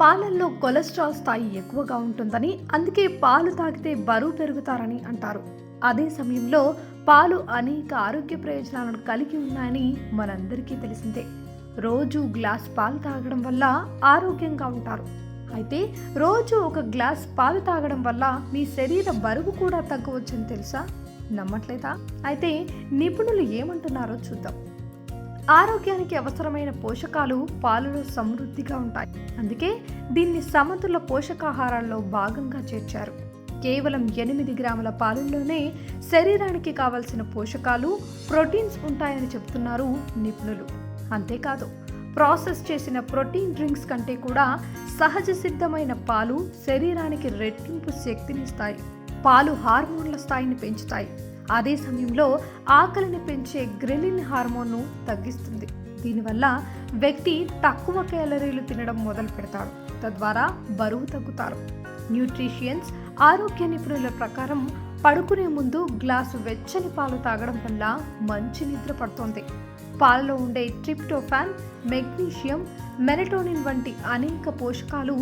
పాలల్లో కొలెస్ట్రాల్ స్థాయి ఎక్కువగా ఉంటుందని, అందుకే పాలు తాగితే బరువు పెరుగుతారని అంటారు. అదే సమయంలో పాలు అనేక ఆరోగ్య ప్రయోజనాలను కలిగి ఉన్నాయని మనందరికీ తెలిసిందే. రోజు గ్లాస్ పాలు తాగడం వల్ల ఆరోగ్యంగా ఉంటారు. అయితే రోజు ఒక గ్లాస్ పాలు తాగడం వల్ల మీ శరీర బరువు కూడా తగ్గవచ్చని తెలుసా? నమ్మట్లేదా? అయితే నిపుణులు ఏమంటున్నారో చూద్దాం. ఆరోగ్యానికి అవసరమైన పోషకాలు పాలలో సమృద్ధిగా ఉంటాయి. అందుకే దీన్ని సమతుల పోషకాహారాల్లో భాగంగా చేర్చారు. కేవలం 8 గ్రాముల పాలల్లోనే శరీరానికి కావలసిన పోషకాలు, ప్రోటీన్స్ ఉంటాయని చెబుతున్నారు నిపుణులు. అంతేకాదు, ప్రాసెస్ చేసిన ప్రోటీన్ డ్రింక్స్ కంటే కూడా సహజ సిద్ధమైన పాలు శరీరానికి రెట్టింపు శక్తినిస్తాయి. పాలు హార్మోన్ల స్థాయిని పెంచుతాయి. అదే సమయంలో ఆకలిని పెంచే గ్రెలిన్ హార్మోన్ను తగ్గిస్తుంది. దీనివల్ల వ్యక్తి తక్కువ క్యాలరీలు తినడం మొదలు పెడతాడు. తద్వారా బరువు తగ్గుతారు. న్యూట్రిషియన్స్, ఆరోగ్య నిపుణుల ప్రకారం పడుకునే ముందు గ్లాసు వెచ్చని పాలు తాగడం వల్ల మంచి నిద్ర పడుతుంది. పాలలో ఉండే ట్రిప్టోఫాన్, మెగ్నీషియం, మెలటోనిన్ వంటి అనేక పోషకాలు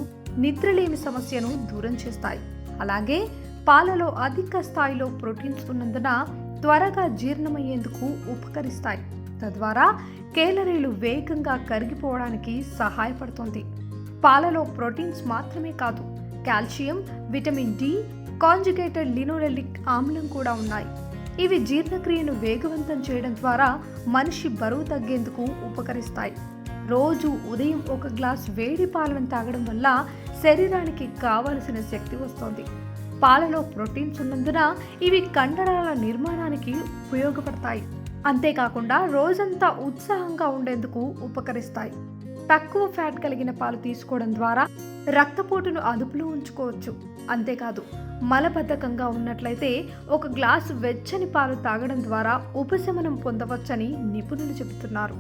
నిద్రలేమి సమస్యను దూరం చేస్తాయి. అలాగే పాలలో అధిక స్థాయిలో ప్రోటీన్స్ ఉన్నందున త్వరగా జీర్ణమయ్యేందుకు ఉపకరిస్తాయి. తద్వారా కేలరీలు వేగంగా కరిగిపోవడానికి సహాయపడుతుంది. పాలలో ప్రోటీన్స్ మాత్రమే కాదు, calcium, vitamin D, conjugated linolenic ఆమ్లం కూడా ఉన్నాయి. ఇవి జీర్ణక్రియను వేగవంతం చేయడం ద్వారా మనిషి బరువు తగ్గేందుకు ఉపకరిస్తాయి. రోజు ఉదయం ఒక గ్లాస్ వేడి పాలను తాగడం వల్ల శరీరానికి కావలసిన శక్తి వస్తుంది. పాలలో ప్రోటీన్స్ ఉన్నందున ఇవి కండరాల నిర్మాణానికి ఉపయోగపడతాయి. అంతేకాకుండా రోజంతా ఉత్సాహంగా ఉండేందుకు ఉపకరిస్తాయి. తక్కువ ఫ్యాట్ కలిగిన పాలు తీసుకోవడం ద్వారా రక్తపోటును అదుపులో ఉంచుకోవచ్చు. అంతేకాదు, మలబద్ధకంగా ఉన్నట్లయితే ఒక గ్లాసు వెచ్చని పాలు తాగడం ద్వారా ఉపశమనం పొందవచ్చని నిపుణులు చెబుతున్నారు.